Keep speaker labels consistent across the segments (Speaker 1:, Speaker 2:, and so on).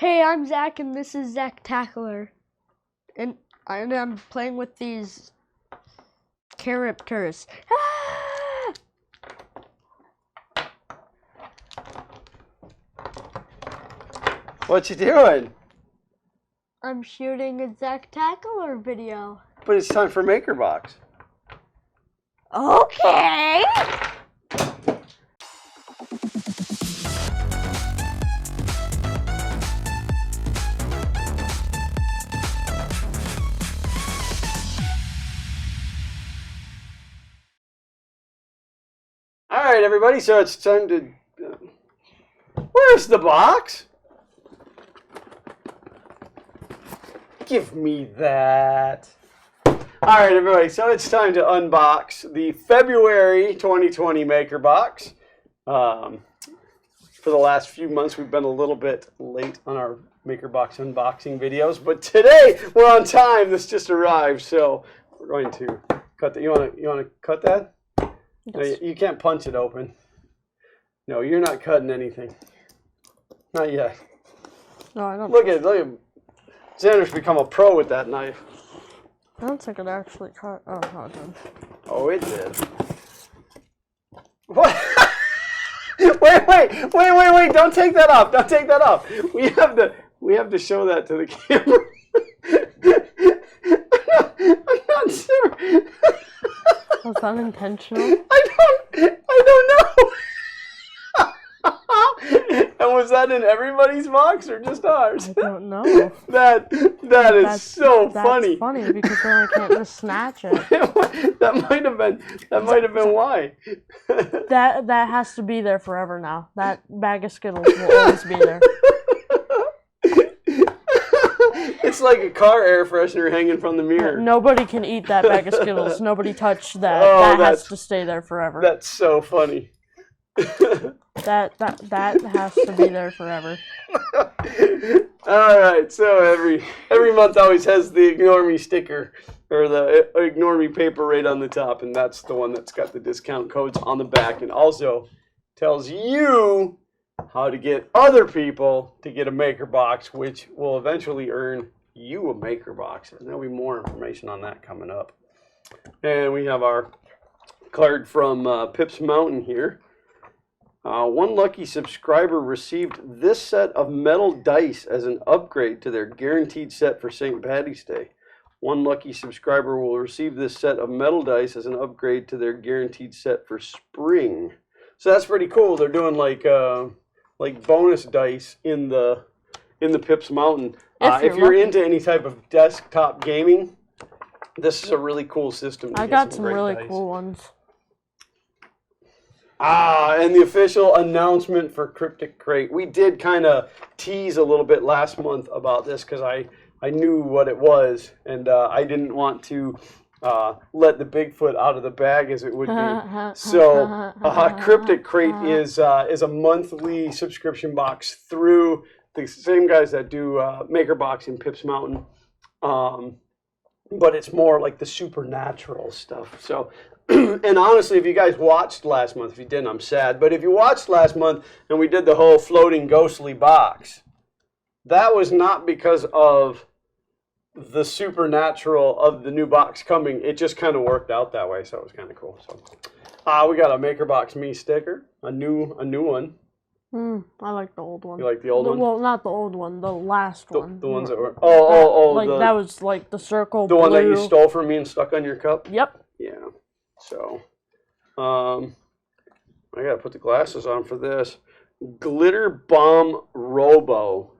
Speaker 1: Hey, I'm Zach, and this is Zach Tackler, and I'm playing with these characters. Ah!
Speaker 2: What you doing?
Speaker 1: I'm shooting a Zach Tackler video.
Speaker 2: But it's time for MakerBox.
Speaker 1: Okay.
Speaker 2: All right, everybody. So it's time to. Where's the box? Give me that. All right, everybody. So it's time to unbox the February 2020 MakerBox. For the last few months, we've been a little bit late on our MakerBox unboxing videos, but today we're on time. This just arrived, so we're going to cut that. You want to cut that? Yes. No, you can't punch it open. No, you're not cutting anything. Not yet.
Speaker 1: No, I don't.
Speaker 2: Look at Xander's become a pro with that knife.
Speaker 1: I don't think it actually cut. Oh, no, it didn't.
Speaker 2: Oh, it did. What? Wait! Don't take that off. Don't take that off. We have to show that to the camera. I'm not sure.
Speaker 1: Was that intentional?
Speaker 2: I don't know. And was that in everybody's box or just ours?
Speaker 1: I don't know.
Speaker 2: That's funny.
Speaker 1: That's funny because then I can't just snatch it.
Speaker 2: That might have been why.
Speaker 1: That has to be there forever now. That bag of Skittles will always be there.
Speaker 2: It's like a car air freshener hanging from the mirror.
Speaker 1: Nobody can eat that bag of Skittles. Nobody touch that.
Speaker 2: Oh,
Speaker 1: that has to stay there forever.
Speaker 2: That's so funny.
Speaker 1: That has to be there forever.
Speaker 2: All right, so every month always has the Ignore Me sticker or the Ignore Me paper right on the top, and that's the one that's got the discount codes on the back, and also tells you how to get other people to get a MakerBox, which will eventually earn you a MakerBox, and there'll be more information on that coming up. And we have our card from Pips Mountain here. One lucky subscriber received this set of metal dice as an upgrade to their guaranteed set for St. Paddy's Day. One lucky subscriber will receive this set of metal dice as an upgrade to their guaranteed set for spring. So that's pretty cool. They're doing like bonus dice in the Pips Mountain. If you're into any type of desktop gaming, this is a really cool system.
Speaker 1: I got some really cool ones.
Speaker 2: And the official announcement for Cryptic Crate. We did kind of tease a little bit last month about this because I knew what it was, and I didn't want to let the Bigfoot out of the bag as it would be. So Cryptic Crate is a monthly subscription box through the same guys that do MakerBox in Pips Mountain. But it's more like the supernatural stuff. So, and honestly, if you guys watched last month, if you didn't, I'm sad. But if you watched last month and we did the whole floating ghostly box, that was not because of the supernatural of the new box coming. It just kind of worked out that way, so it was kind of cool. So, we got a MakerBox Me sticker, a new one.
Speaker 1: I like the old one.
Speaker 2: You like the old one?
Speaker 1: Well, not the old one, the last one.
Speaker 2: The ones that were...
Speaker 1: that was like the circle
Speaker 2: The
Speaker 1: blue.
Speaker 2: one that you stole from me and stuck on your cup?
Speaker 1: Yep.
Speaker 2: Yeah. So, I got to put the glasses on for this. Glitter Bomb Robo.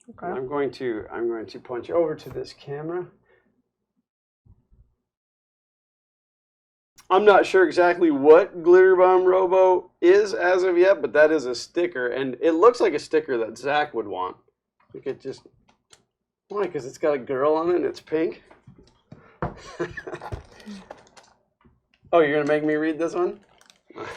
Speaker 2: Okay. I'm going to punch over to this camera. I'm not sure exactly what Glitter Bomb Robo is as of yet, but that is a sticker, and it looks like a sticker that Zach would want. You could just... Why? Because it's got a girl on it and it's pink? Oh, you're going to make me read this one?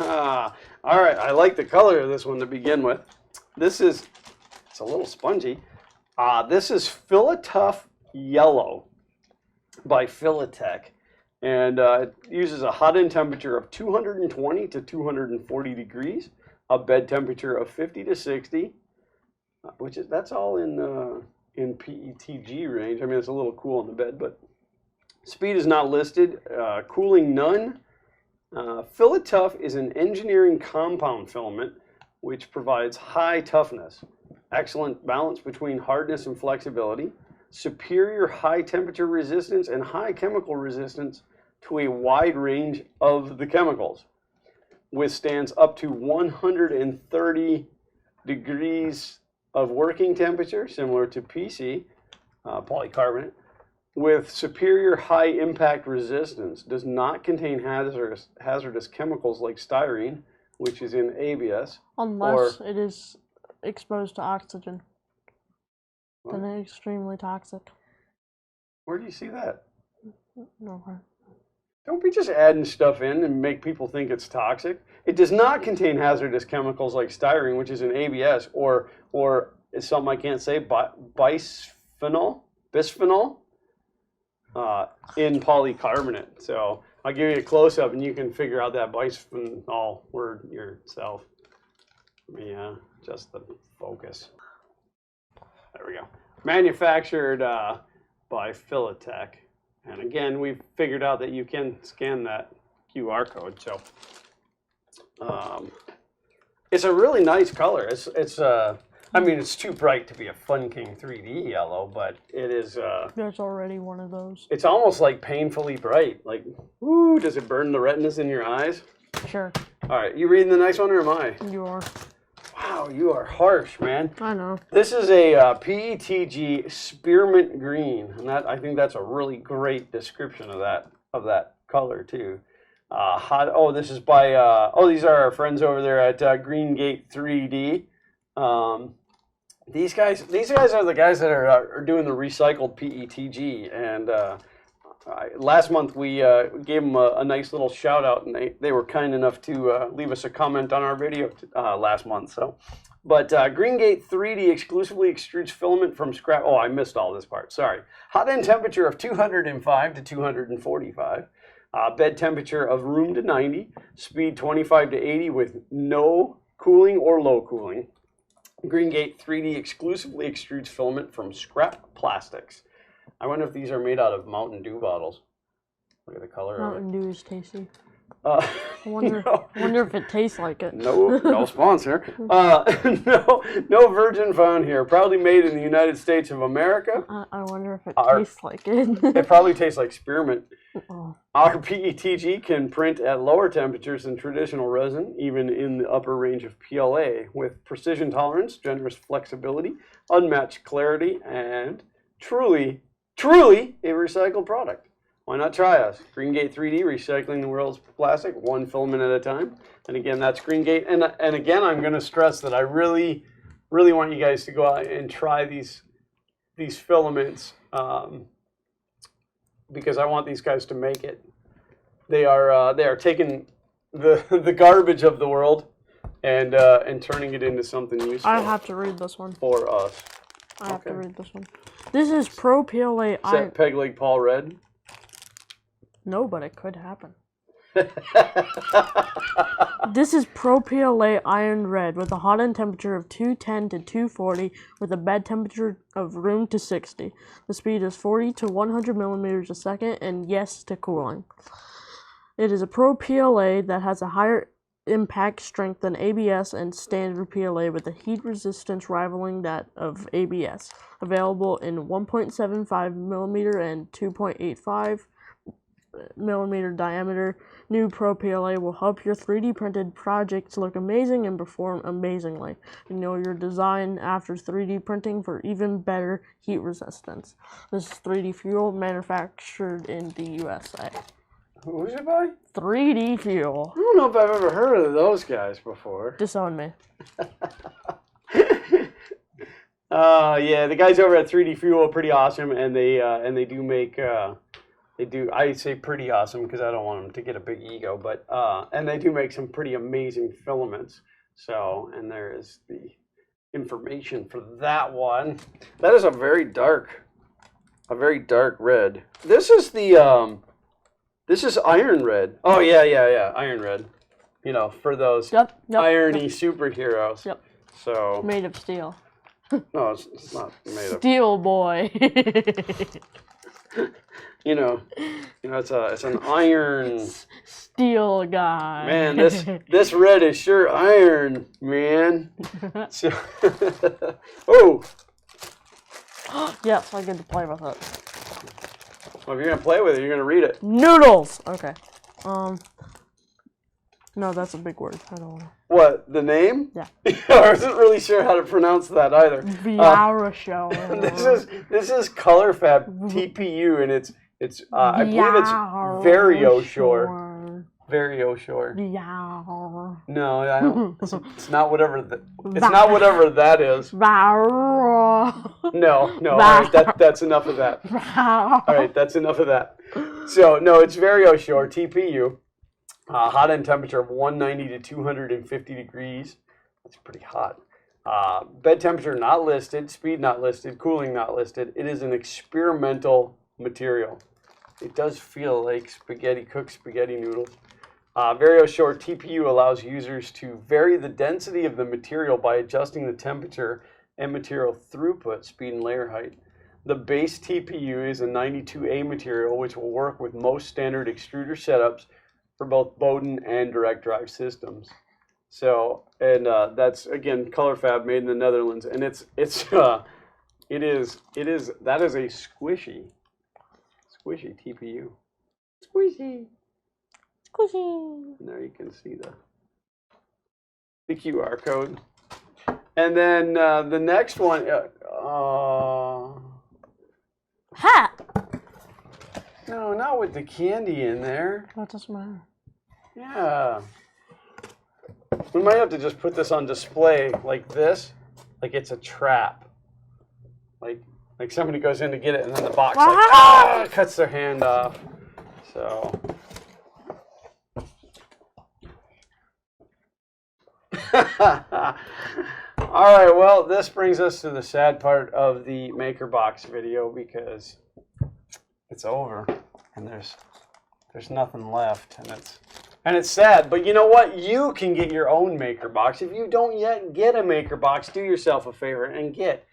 Speaker 2: All right, I like the color of this one to begin with. It's a little spongy. This is Filament Yellow by Filatech. And it uses a hot end temperature of 220 to 240 degrees, a bed temperature of 50 to 60, that's all in PETG range. I mean, it's a little cool on the bed, but speed is not listed. Cooling none. Fillet Tough is an engineering compound filament which provides high toughness, excellent balance between hardness and flexibility, superior high temperature resistance and high chemical resistance to a wide range of the chemicals, withstands up to 130 degrees of working temperature, similar to PC, polycarbonate, with superior high impact resistance, does not contain hazardous chemicals like styrene, which is in ABS.
Speaker 1: Unless it is exposed to oxygen. Then it's extremely toxic.
Speaker 2: Where do you see that?
Speaker 1: Nowhere.
Speaker 2: Don't be just adding stuff in and make people think it's toxic. It does not contain hazardous chemicals like styrene, which is in ABS, or it's something I can't say, bisphenol in polycarbonate. So I'll give you a close-up and you can figure out that bisphenol word yourself. Yeah, just the focus. There we go. Manufactured by Filatech. And again, we've figured out that you can scan that QR code. So it's a really nice color. I mean, it's too bright to be a Fun King 3D yellow, but it is.
Speaker 1: There's already one of those.
Speaker 2: It's almost like painfully bright. Like, ooh, does it burn the retinas in your eyes?
Speaker 1: Sure.
Speaker 2: All right, you reading the next one or am I?
Speaker 1: You are.
Speaker 2: Wow, you are harsh, man.
Speaker 1: I know.
Speaker 2: This is a PETG Spearmint Green, and I think that's a really great description of that color too. This is by these are our friends over there at Greengate 3D. These guys are the guys that are doing the recycled PETG, and last month we gave them a nice little shout out, and they were kind enough to leave us a comment on our video last month. So, but Greengate 3D exclusively extrudes filament from scrap. Oh, I missed all this part. Sorry. Hot end temperature of 205 to 245. Bed temperature of room to 90. Speed 25 to 80 with no cooling or low cooling. Greengate 3D exclusively extrudes filament from scrap plastics. I wonder if these are made out of Mountain Dew bottles. Look at the color
Speaker 1: Mountain
Speaker 2: of it.
Speaker 1: Dew is tasty.
Speaker 2: I
Speaker 1: wonder if it tastes like it.
Speaker 2: No sponsor. No virgin found here. Proudly made in the United States of America.
Speaker 1: I wonder if it tastes like it.
Speaker 2: It probably tastes like spearmint.
Speaker 1: Oh.
Speaker 2: Our PETG can print at lower temperatures than traditional resin, even in the upper range of PLA, with precision tolerance, generous flexibility, unmatched clarity, and truly a recycled product. Why not try us? Greengate 3D, recycling the world's plastic, one filament at a time. And again, that's Greengate. And again, I'm going to stress that I really want you guys to go out and try these filaments because I want these guys to make it. They are taking the garbage of the world and turning it into something useful.
Speaker 1: I have to read this one.
Speaker 2: For us.
Speaker 1: I have to read this one. This is Pro PLA
Speaker 2: Is that Peg Leg Paul Red?
Speaker 1: No, but it could happen. This is Pro PLA Iron Red with a hot end temperature of 210 to 240 with a bed temperature of room to 60. The speed is 40 to 100 millimeters a second and yes to cooling. It is a Pro PLA that has a higher impact strength than ABS and standard PLA with a heat resistance rivaling that of ABS. Available in 1.75 millimeter and 2.85 millimeter diameter. New Pro PLA will help your 3D printed projects look amazing and perform amazingly. You know your design after 3D printing for even better heat resistance. This is 3D Fuel, manufactured in the USA.
Speaker 2: Who's it by?
Speaker 1: 3D Fuel.
Speaker 2: I don't know if I've ever heard of those guys before.
Speaker 1: Disown me.
Speaker 2: Yeah, the guys over at 3D Fuel are pretty awesome, and they do make I say pretty awesome because I don't want them to get a big ego, but and they do make some pretty amazing filaments. So, and there is the information for that one. That is a very dark red. This is the this is iron red. Oh yeah, iron red. You know, for those irony superheroes.
Speaker 1: Yep.
Speaker 2: So
Speaker 1: Made of steel.
Speaker 2: No, it's not made of.
Speaker 1: Steel boy.
Speaker 2: You know, it's an iron.
Speaker 1: Steel guy.
Speaker 2: Man, this red is sure iron, man. So, oh.
Speaker 1: Yes, I get to play with it.
Speaker 2: Well, if you're gonna play with it, you're gonna read it.
Speaker 1: Noodles. Okay. No, that's a big word. I don't want to.
Speaker 2: What, the name?
Speaker 1: Yeah.
Speaker 2: I wasn't really sure how to pronounce that either.
Speaker 1: Viara show.
Speaker 2: This is ColorFab TPU, and it's I believe it's VarioShore. VarioShore.
Speaker 1: Yeah.
Speaker 2: No, I don't. It's not whatever not whatever that is. No. All right, that's enough of that. All right, that's enough of that. So no, it's VarioShore TPU. Hot end temperature of 190 to 250 degrees. That's pretty hot. Bed temperature not listed, speed not listed, cooling not listed. It is an experimental material. It does feel like cooked spaghetti noodles. VarioShore TPU allows users to vary the density of the material by adjusting the temperature and material throughput, speed, and layer height. The base TPU is a 92A material, which will work with most standard extruder setups for both Bowden and direct drive systems. So, and that's again ColorFab, made in the Netherlands, and that is a squishy TPU. Squishy. And there you can see the QR code. And then the next one,
Speaker 1: hat.
Speaker 2: No, not with the candy in there.
Speaker 1: What does matter?
Speaker 2: Yeah. We might have to just put this on display like this, like it's a trap. Like somebody goes in to get it, and then the box cuts their hand off. So. All right, well, this brings us to the sad part of the Maker Box video, because it's over and there's nothing left, and it's sad. But you know what? You can get your own Maker Box. If you don't yet get a Maker Box, do yourself a favor and get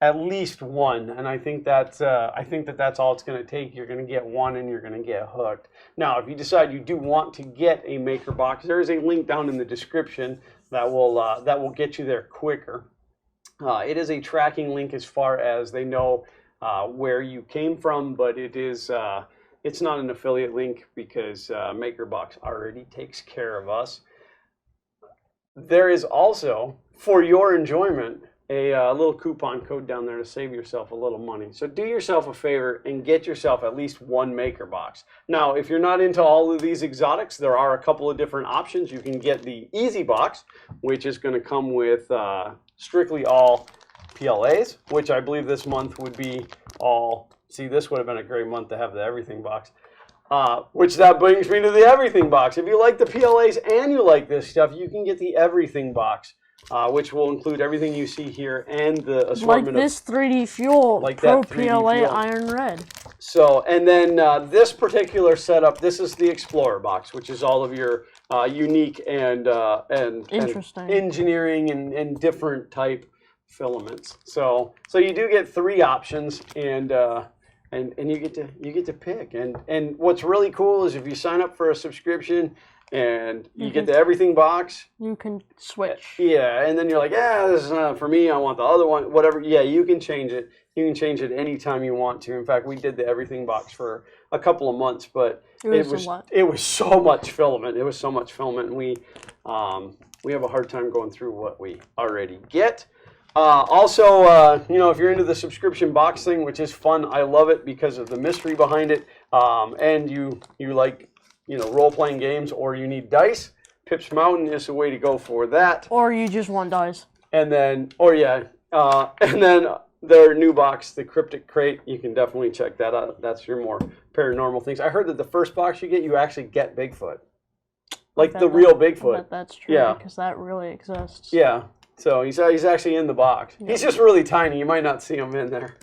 Speaker 2: at least one. And I think that's all it's going to take. You're going to get one, and you're going to get hooked. Now, if you decide you do want to get a Maker Box, there is a link down in the description that will get you there quicker. It is a tracking link as far as they know where you came from, but it's not an affiliate link, because MakerBox already takes care of us. There is also, for your enjoyment, a little coupon code down there to save yourself a little money. So do yourself a favor and get yourself at least one Maker Box. Now, if you're not into all of these exotics, there are a couple of different options. You can get the Easy Box, which is going to come with strictly all PLAs, which I believe this month would be all. See, this would have been a great month to have the Everything Box. Which that brings me to the Everything Box. If you like the PLAs and you like this stuff, you can get the Everything Box, which will include everything you see here and the assortment.
Speaker 1: Like this 3D Fuel,
Speaker 2: like
Speaker 1: Pro
Speaker 2: that 3D
Speaker 1: PLA
Speaker 2: Fuel.
Speaker 1: Iron Red.
Speaker 2: So, and then this particular setup, this is the Explorer Box, which is all of your unique and
Speaker 1: Interesting.
Speaker 2: engineering and different type filaments. So you do get three options, and you get to pick. And what's really cool is if you sign up for a subscription and you get the Everything Box,
Speaker 1: you can switch.
Speaker 2: Yeah, and then you're like, yeah, this is not for me. I want the other one. Whatever. Yeah, you can change it. You can change it anytime you want to. In fact, we did the Everything Box for a couple of months, but it was so much filament. It was so much filament, and we have a hard time going through what we already get. Also, if you're into the subscription box thing, which is fun, I love it because of the mystery behind it, and you like, role-playing games, or you need dice, Pips Mountain is the way to go for that.
Speaker 1: Or you just want dice.
Speaker 2: And then, and then their new box, the Cryptic Crate, you can definitely check that out. That's your more paranormal things. I heard that the first box you actually get Bigfoot. Like the real Bigfoot.
Speaker 1: I bet that's true, yeah, because that really exists.
Speaker 2: Yeah. So he's actually in the box. Yeah. He's just really tiny. You might not see him in there.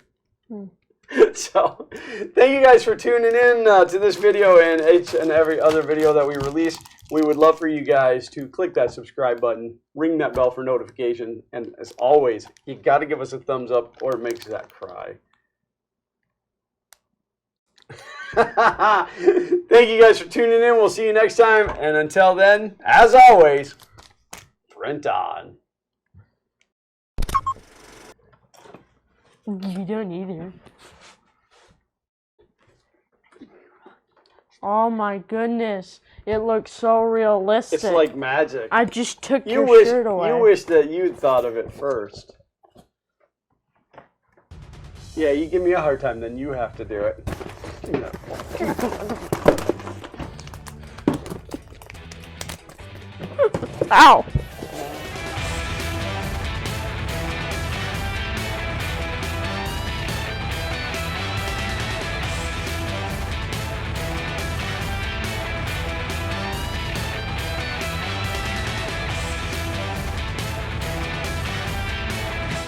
Speaker 2: So, thank you guys for tuning in to this video and each and every other video that we release. We would love for you guys to click that subscribe button, ring that bell for notification, and as always, you got to give us a thumbs up or it makes Zach cry. Thank you guys for tuning in. We'll see you next time. And until then, as always, print on.
Speaker 1: You don't either. Oh my goodness. It looks so realistic.
Speaker 2: It's like magic.
Speaker 1: I just took your shirt away.
Speaker 2: You wish that you'd thought of it first. Yeah, you give me a hard time, then you have to do it.
Speaker 1: Ow!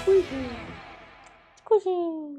Speaker 1: Squishy. Squishy.